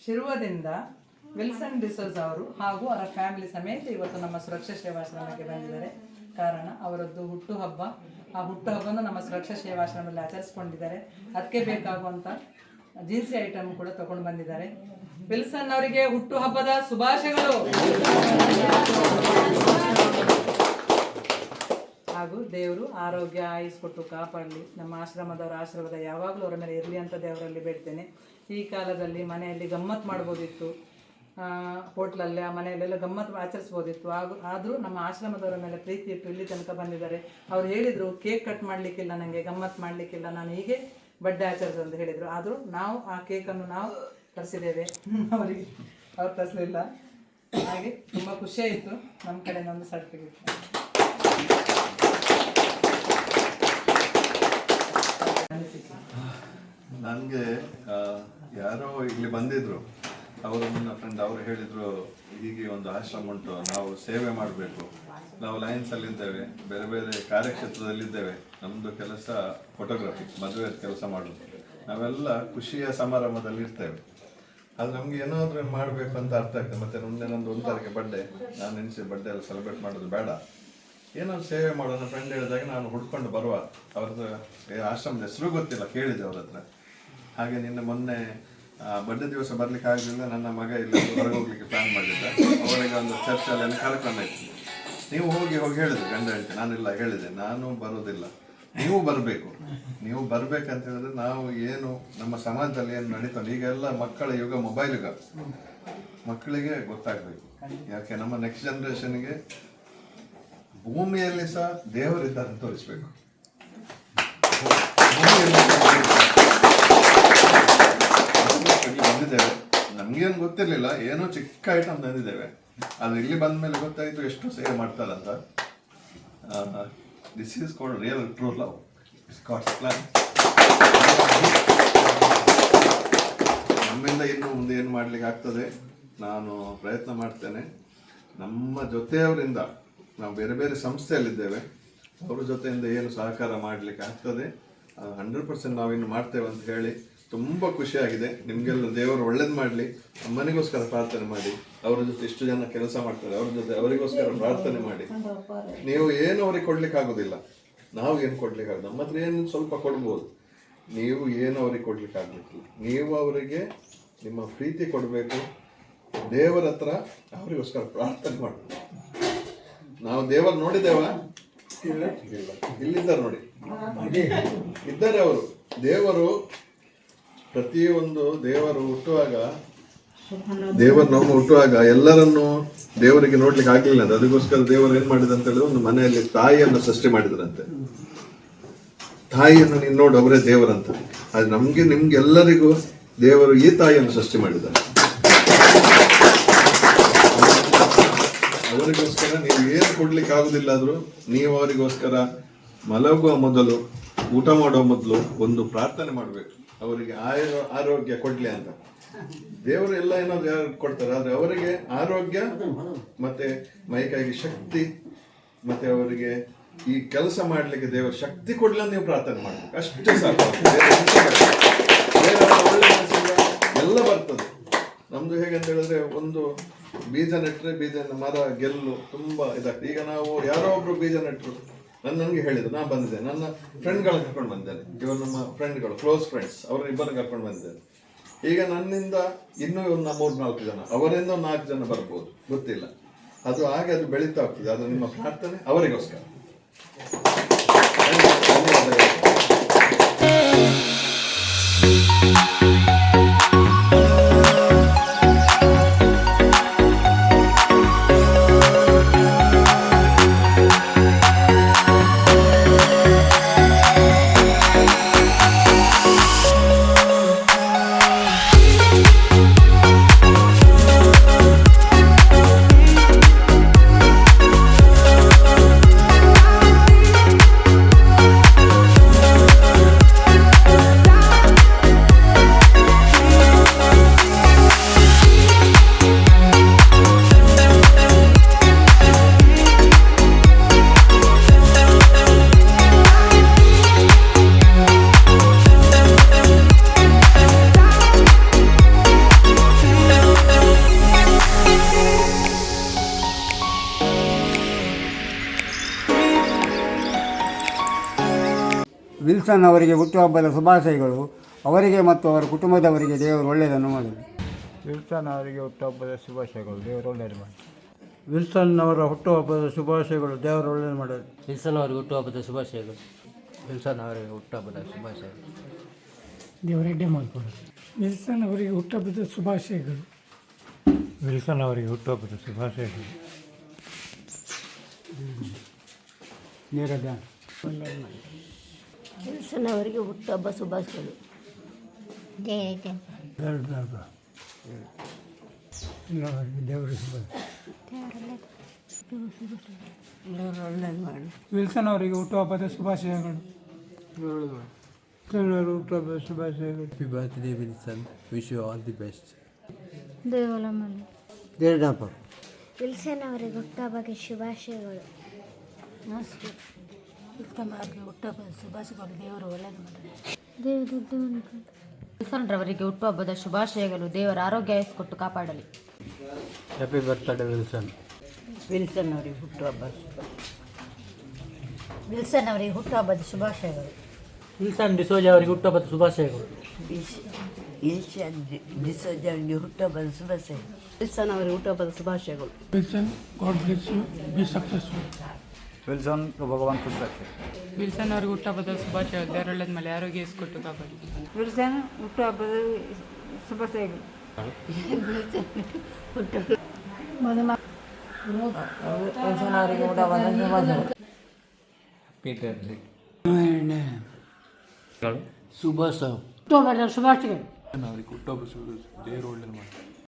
ಶಿರುವದಿಂದ Wilson D'Souza ಅವರು ಹಾಗೂ ಅವರ ಫ್ಯಾಮಿಲಿ ಸಮೇತ ಇವತ್ತು ನಮ್ಮ ಸುರಕ್ಷಾ ಸೇವಾಶ್ರಮಕ್ಕೆ ಬಂದಿದ್ದಾರೆ. ಕಾರಣ ಅವರದ್ದು ಹುಟ್ಟುಹಬ್ಬ. ಆ ಹುಟ್ಟುಹಬ್ಬವನ್ನು ನಮ್ಮ ಸುರಕ್ಷಾ ಸೇವಾಶ್ರಮದಲ್ಲಿ ಆಚರಿಸ್ಕೊಂಡಿದ್ದಾರೆ. ಅದಕ್ಕೆ ಬೇಕಾಗುವಂಥ ಜೀನ್ಸಿ ಐಟಮ್ ಕೂಡ ತಗೊಂಡು ಬಂದಿದ್ದಾರೆ. ವಿಲ್ಸನ್ ಅವರಿಗೆ ಹುಟ್ಟುಹಬ್ಬದ ಶುಭಾಶಯಗಳು. ಹಾಗೂ ದೇವರು ಆರೋಗ್ಯ ಆಯುಸ್ ಕೊಟ್ಟು ಕಾಪಾಡಲಿ. ನಮ್ಮ ಆಶ್ರಮದವರ ಆಶೀರ್ವಾದ ಯಾವಾಗಲೂ ಅವರ ಮೇಲೆ ಇರಲಿ ಅಂತ ದೇವರಲ್ಲಿ ಬೇಡ್ತೇನೆ. ಈ ಕಾಲದಲ್ಲಿ ಮನೆಯಲ್ಲಿ ಗಮ್ಮತ್ತು ಮಾಡ್ಬೋದಿತ್ತು, ಹೋಟ್ಲಲ್ಲಿ ಆ ಮನೆಯಲ್ಲೆಲ್ಲ ಗಮ್ಮತ್ತು ಆಚರಿಸ್ಬೋದಿತ್ತು. ಆದರೂ ನಮ್ಮ ಆಶ್ರಮದವರ ಮೇಲೆ ಪ್ರೀತಿ ಇಟ್ಟು ಇಲ್ಲಿ ತನಕ ಬಂದಿದ್ದಾರೆ. ಅವ್ರು ಹೇಳಿದರು ಕೇಕ್ ಕಟ್ ಮಾಡಲಿಕ್ಕಿಲ್ಲ, ನನಗೆ ಗಮ್ಮತ್ತು ಮಾಡಲಿಕ್ಕಿಲ್ಲ, ನಾನು ಹೀಗೆ ಬರ್ಡೇ ಆಚರಿಸು ಅಂತ ಹೇಳಿದರು. ಆದರೂ ನಾವು ಆ ಕೇಕನ್ನು ನಾವು ತರಿಸಿದ್ದೇವೆ, ಅವರಿಗೆ ಅವ್ರು ತರಿಸಲಿಲ್ಲ. ಹಾಗೆ ತುಂಬ ಖುಷಿಯಾಯಿತು. ನಮ್ಮ ಕಡೆಯಿಂದ ಒಂದು ಸರ್ಟಿಫಿಕೇಟ್. ನನಗೆ ಯಾರೋ ಇಲ್ಲಿ ಬಂದಿದ್ರು, ಅವರು ನನ್ನ ಫ್ರೆಂಡ್, ಅವರು ಹೇಳಿದರು ಹೀಗೆ ಒಂದು ಆಶ್ರಮ ಉಂಟು, ನಾವು ಸೇವೆ ಮಾಡಬೇಕು, ನಾವು ಲಯನ್ಸಲ್ಲಿದ್ದೇವೆ, ಬೇರೆ ಬೇರೆ ಕಾರ್ಯಕ್ಷೇತ್ರದಲ್ಲಿದ್ದೇವೆ, ನಮ್ಮದು ಕೆಲಸ ಫೋಟೋಗ್ರಫಿ, ಮದುವೆ ಕೆಲಸ ಮಾಡೋದು, ನಾವೆಲ್ಲ ಖುಷಿಯ ಸಮಾರಂಭದಲ್ಲಿ ಇರ್ತೇವೆ. ಅದು ನಮಗೆ ಏನಾದರೂ ಮಾಡಬೇಕು ಅಂತ ಅರ್ಥ ಆಗ್ತದೆ. ಮತ್ತು ಮುಂದೆ ನಂದು 1 ತಾರೀಕು ಬರ್ಡೇ, ನಾನು ನೆನೆಸಿ ಬರ್ಡೇ ಎಲ್ಲ ಸೆಲೆಬ್ರೇಟ್ ಮಾಡೋದು ಬೇಡ, ಏನಾದ್ರು ಸೇವೆ ಮಾಡೋ. ನನ್ನ ಫ್ರೆಂಡ್ ಹೇಳಿದಾಗ ನಾನು ಹುಡ್ಕೊಂಡು ಬರುವ, ಅವ್ರದ್ದು ಆಶ್ರಮದ ಹೆಸರು ಗೊತ್ತಿಲ್ಲ, ಕೇಳಿದೆ ಅವ್ರ ಹತ್ರ. ಹಾಗೆ ಮೊನ್ನೆ ಬರ್ಡೇ ದಿವಸ ಬರ್ಲಿಕ್ಕೆ ಆಗಲಿಲ್ಲ, ನನ್ನ ಮಗ ಇಲ್ಲಿ ಹೊರಗೆ ಹೋಗ್ಲಿಕ್ಕೆ ಪ್ಲಾನ್ ಮಾಡಿದ್ದ. ಅವರಿಗೆ ಒಂದು ಚರ್ಚಲ್ಲಿ ಕಾರ್ಯಕ್ರಮ ಇತ್ತು. ನೀವು ಹೋಗಿ ಹೇಳಿದ್ರು ಗಂಡ ಹೇಳ್ತೀನಿ, ನಾನಿಲ್ಲ ಹೇಳಿದೆ, ನಾನು ಬರೋದಿಲ್ಲ, ನೀವು ಬರಬೇಕು. ನೀವು ಬರ್ಬೇಕಂತ ಹೇಳಿದ್ರೆ ನಾವು ಏನು ನಮ್ಮ ಸಮಾಜದಲ್ಲಿ ಏನು ನಡೀತಾನೆ, ಈಗ ಎಲ್ಲ ಮಕ್ಕಳ ಯುಗ ಮೊಬೈಲ್ ಯುಗ, ಮಕ್ಕಳಿಗೆ ಗೊತ್ತಾಗಬೇಕು. ಯಾಕೆ ನಮ್ಮ ನೆಕ್ಸ್ಟ್ ಜನ್ರೇಷನ್ಗೆ ಭೂಮಿಯಲ್ಲಿ ಸಹ ದೇವರಿದ್ದಾರೆ ಅಂತ ತೋರಿಸ್ಬೇಕು. ಬಂದಿದ್ದೇವೆ, ನಮ್ಗೇನು ಗೊತ್ತಿರಲಿಲ್ಲ, ಏನೋ ಚಿಕ್ಕ ಐಟಮ್ ತಂದಿದ್ದೇವೆ. ಅದು ಇಲ್ಲಿ ಬಂದ ಮೇಲೆ ಗೊತ್ತಾಯಿತು ಎಷ್ಟು ಸೇವ್ ಮಾಡ್ತಾರಂತ. This is called real true love, God's plan. ನಮ್ಮಿಂದ ಇನ್ನು ಮುಂದೆ ಏನು ಮಾಡ್ಲಿಕ್ಕೆ ಆಗ್ತದೆ ನಾನು ಪ್ರಯತ್ನ ಮಾಡ್ತೇನೆ. ನಮ್ಮ ಜೊತೆಯವರಿಂದ, ನಾವು ಬೇರೆ ಬೇರೆ ಸಂಸ್ಥೆಯಲ್ಲಿದ್ದೇವೆ, ಅವ್ರ ಜೊತೆಯಿಂದ ಏನು ಸಹಕಾರ ಮಾಡಲಿಕ್ಕೆ ಆಗ್ತದೆ 100% ನಾವಿನ್ನು ಮಾಡ್ತೇವೆ ಅಂತ ಹೇಳಿ ತುಂಬ ಖುಷಿಯಾಗಿದೆ. ನಿಮಗೆಲ್ಲ ದೇವರು ಒಳ್ಳೇದು ಮಾಡಲಿ. ಅಮ್ಮನಿಗೋಸ್ಕರ ಪ್ರಾರ್ಥನೆ ಮಾಡಿ. ಅವರ ಜೊತೆ ಇಷ್ಟು ಜನ ಕೆಲಸ ಮಾಡ್ತಾರೆ, ಅವ್ರ ಜೊತೆ ಅವರಿಗೋಸ್ಕರ ಪ್ರಾರ್ಥನೆ ಮಾಡಿ. ನೀವು ಏನು ಅವ್ರಿಗೆ ಕೊಡ್ಲಿಕ್ಕೆ ಆಗೋದಿಲ್ಲ, ನಾವು ಏನು ಕೊಡ್ಲಿಕ್ಕೆ ಆಗೋದು, ನಮ್ಮ ಹತ್ರ ಏನು ಸ್ವಲ್ಪ ಕೊಡ್ಬೋದು, ನೀವು ಏನು ಅವ್ರಿಗೆ ಕೊಡ್ಲಿಕ್ಕೆ ಆಗ್ಲಿಕ್ಕಿಲ್ಲ. ನೀವು ಅವರಿಗೆ ನಿಮ್ಮ ಪ್ರೀತಿ ಕೊಡಬೇಕು, ದೇವರ ಹತ್ರ ಅವರಿಗೋಸ್ಕರ ಪ್ರಾರ್ಥನೆ ಮಾಡಬೇಕು. ನಾವು ದೇವರು ನೋಡಿದ್ದೇವ? ಇಲ್ಲಿದ್ದಾರೆ ನೋಡಿ, ಇದ್ದಾರೆ ಅವರು. ದೇವರು ಪ್ರತಿಯೊಂದು ದೇವರು ಹುಟ್ಟುವಾಗ, ದೇವರು ನಮ್ಮ ಹುಟ್ಟುವಾಗ ಎಲ್ಲರನ್ನು ದೇವರಿಗೆ ನೋಡ್ಲಿಕ್ಕೆ ಆಗ್ಲಿಲ್ಲ ಅಂತ, ಅದಕ್ಕೋಸ್ಕರ ದೇವರು ಏನ್ ಮಾಡಿದ ಅಂತ ಹೇಳಿದ್ರೆ ಒಂದು ಮನೆಯಲ್ಲಿ ತಾಯಿಯನ್ನು ಸೃಷ್ಟಿ ಮಾಡಿದ್ರಂತೆ. ತಾಯಿಯನ್ನು ನೀನು ನೋಡು, ಅವರೇ ದೇವರಂತ. ಅದು ನಮ್ಗೆ ನಿಮ್ಗೆಲ್ಲರಿಗೂ ದೇವರು ಈ ತಾಯಿಯನ್ನು ಸೃಷ್ಟಿ ಮಾಡಿದ್ದಾರೆ. ಅವರಿಗೋಸ್ಕರ ನೀವು ಏನು ಕೊಡ್ಲಿಕ್ಕೆ ಆಗುದಿಲ್ಲ ಆದ್ರೂ ನೀವು ಅವರಿಗೋಸ್ಕರ ಮಲಗುವ ಮೊದಲು, ಊಟ ಮಾಡುವ ಮೊದಲು ಒಂದು ಪ್ರಾರ್ಥನೆ ಮಾಡಬೇಕು, ಅವರಿಗೆ ಆರೋಗ್ಯ ಕೊಡ್ಲಿ ಅಂತ. ದೇವರು ಎಲ್ಲ ಏನಾದ್ರು ಯಾರು ಕೊಡ್ತಾರೆ, ಆದ್ರೆ ಅವರಿಗೆ ಆರೋಗ್ಯ ಮತ್ತೆ ಮೈಕೈಗೆ ಶಕ್ತಿ, ಮತ್ತೆ ಅವರಿಗೆ ಈ ಕೆಲಸ ಮಾಡ್ಲಿಕ್ಕೆ ದೇವರು ಶಕ್ತಿ ಕೊಡ್ಲಿ ಅಂತ ನೀವು ಪ್ರಾರ್ಥನೆ ಮಾಡ್ಬೇಕು. ಅಷ್ಟೇ ಸಾಕು. ಎಲ್ಲ ಬರ್ತದೆ. ನಮ್ದು ಹೇಗೆ ಅಂತ ಹೇಳಿದ್ರೆ, ಒಂದು ಬೀಜ ನೆಟ್ಟರೆ ಬೀಜ ಮರ ಗೆಲ್ಲು ತುಂಬಾ ಇದಾಗ್ತದೆ. ಈಗ ನಾವು ಯಾರೋ ಒಬ್ರು ಬೀಜ ನೆಟ್ಟರು, ನನಗೆ ಹೇಳಿದ್ರು, ನಾನು ಬಂದಿದ್ದೆ, ನನ್ನ ಫ್ರೆಂಡ್ಗಳನ್ನ ಕರ್ಕೊಂಡು ಬಂದಿದ್ದೇನೆ. ಇವರು ನಮ್ಮ ಫ್ರೆಂಡ್ಗಳು, ಕ್ಲೋಸ್ ಫ್ರೆಂಡ್ಸ್, ಅವ್ರನ್ನ ಕರ್ಕೊಂಡು ಬಂದಿದ್ದೇನೆ. ಈಗ ನನ್ನಿಂದ ಇನ್ನೂ ಒಂದು 3-4 ಜನ, ಅವರಿಂದ 4 ಜನ ಬರ್ಬೋದು, ಗೊತ್ತಿಲ್ಲ. ಅದು ಹಾಗೆ ಅದು ಬೆಳೀತಾ ಹೋಗ್ತದೆ. ಅದು ನಿಮ್ಮ ಪ್ರಾರ್ಥನೆ ಅವರಿಗೋಸ್ಕರ. ವಿಲ್ಸನ್ ಅವರಿಗೆ ಹುಟ್ಟುಹಬ್ಬದ ಶುಭಾಶಯಗಳು. ಅವರಿಗೆ ಮತ್ತು ಅವರ ಕುಟುಂಬದವರಿಗೆ ದೇವರು ಒಳ್ಳೆಯದನ್ನು ಮಾಡಲಿ. ವಿಲ್ಸನ್ ಅವರಿಗೆ ಹುಟ್ಟುಹಬ್ಬದ ಶುಭಾಶಯಗಳು. ದೇವರು ಒಳ್ಳೆಯದು ಮಾಡಿ. ವಿಲ್ಸನ್ ಅವರ ಹುಟ್ಟುಹಬ್ಬದ ಶುಭಾಶಯಗಳು. ದೇವರು ಒಳ್ಳೆಯದು ಮಾಡಲಿ. ವಿಲ್ಸನ್ ಅವರಿಗೆ ಹುಟ್ಟುಹಬ್ಬದ ಶುಭಾಶಯಗಳು. ವಿಲ್ಸನ್ ಅವರಿಗೆ ಹುಟ್ಟುಹಬ್ಬದ ಶುಭಾಶಯಗಳು. ದೇವರೆಡ್ಡೆ ಮಾಡಿಕೊಡೋದು. ವಿಲ್ಸನ್ ಅವರಿಗೆ ಹುಟ್ಟುಹಬ್ಬದ ಶುಭಾಶಯಗಳು. ವಿಲ್ಸನ್ ಅವರಿಗೆ ಹುಟ್ಟುಹಬ್ಬದ ಶುಭಾಶಯಗಳು. ವಿಲ್ಸನ್ ಅವರಿಗೆ ಹುಟ್ಟುಹಬ್ಬ ಶುಭಾಶಯಗಳು. ದೇವರು ಶುಭ. ದೇವರು ಒಳ್ಳೆಯದು ಮಾಡಿ. ವಿಲ್ಸನ್ ಅವರಿಗೆ ಹುಟ್ಟುಹಬ್ಬದ ಶುಭಾಶಯಗಳು. ಹುಟ್ಟುಹಬ್ಬದ ಶುಭಾಶಯಗಳು. Happy birthday Wilson, wish you all the best. ದೇವರ ಮಾಡಿ. ದೇವರಪ್ಪ. ವಿಲ್ಸನ್ ಅವರಿಗೆ ಹುಟ್ಟುಹಬ್ಬಕ್ಕೆ ಶುಭಾಶಯಗಳು. ನಮಸ್ಕಾರ. ವಿಲ್ಸನ್ ಅವರಿಗೆ ಹುಟ್ಟುಹಬ್ಬದ ಶುಭಾಶಯಗಳು. ದೇವರು ಒಳ್ಳೆಯದು ಮಾಡಲಿ. ವಿಲ್ಸನ್ ರವರಿಗೆ ಹುಟ್ಟುಹಬ್ಬದ ಶುಭಾಶಯಗಳು. ದೇವರ ಆರೋಗ್ಯ ಕೊಟ್ಟು ಕಾಪಾಡಲಿ. Happy birthday Wilson. ವಿಲ್ಸನ್ ಅವರಿಗೆ ಹುಟ್ಟುಹಬ್ಬ. ವಿಲ್ಸನ್ ಅವರಿಗೆ ಹುಟ್ಟುಹಬ್ಬದ ಶುಭಾಶಯಗಳು. ವಿಲ್ಸನ್ ಡಿಸೋಜಾ ಅವರಿಗೆ ಹುಟ್ಟುಹಬ್ಬದ ಶುಭಾಶಯಗಳು. ವಿಲ್ಸನ್ ಡಿಸೋಜಾ ಅವರಿಗೆ ಹುಟ್ಟುಹಬ್ಬದ ಶುಭಾಶಯಗಳು. ವಿಲ್ಸನ್ ಅವರಿಗೆ ಹುಟ್ಟುಹಬ್ಬದ ಶುಭಾಶಯಗಳು. Wilson, God bless you, be successful. Wilson ಭಗವಾನ್ ಖುಷ್ ರಖೆ. ವಿಲ್ಸನ್ ಅವರಿಗೆ ಹುಟ್ಟುಹಬ್ಬದ ಶುಭಾಶಯಗಳು. ದೇವರ ಒಳ್ಳೆಯದು ಮೇಲೆ ಆರೋಗ್ಯ ಕೊಟ್ಟು ಕಾಪಾಡಿ. ವಿಲ್ಸನ್ ಹುಟ್ಟುಹಬ್ಬದ ಶುಭಾಶಯಗಳು. ವಿಲ್ಸನ್ ಅವರಿಗೆ ಹುಟ್ಟುಹಬ್ಬದ ಶುಭಾಶಯಗಳು. ಪೀಟರ್ ಶುಭ. ಹುಟ್ಟುಹಬ್ಬದ ಶುಭಾಶಯಗಳು. ಅವರಿಗೆ ಹುಟ್ಟುಹಬ್ಬದ ದೇವರು ಒಳ್ಳೆಯದು ಮಾಡಿ.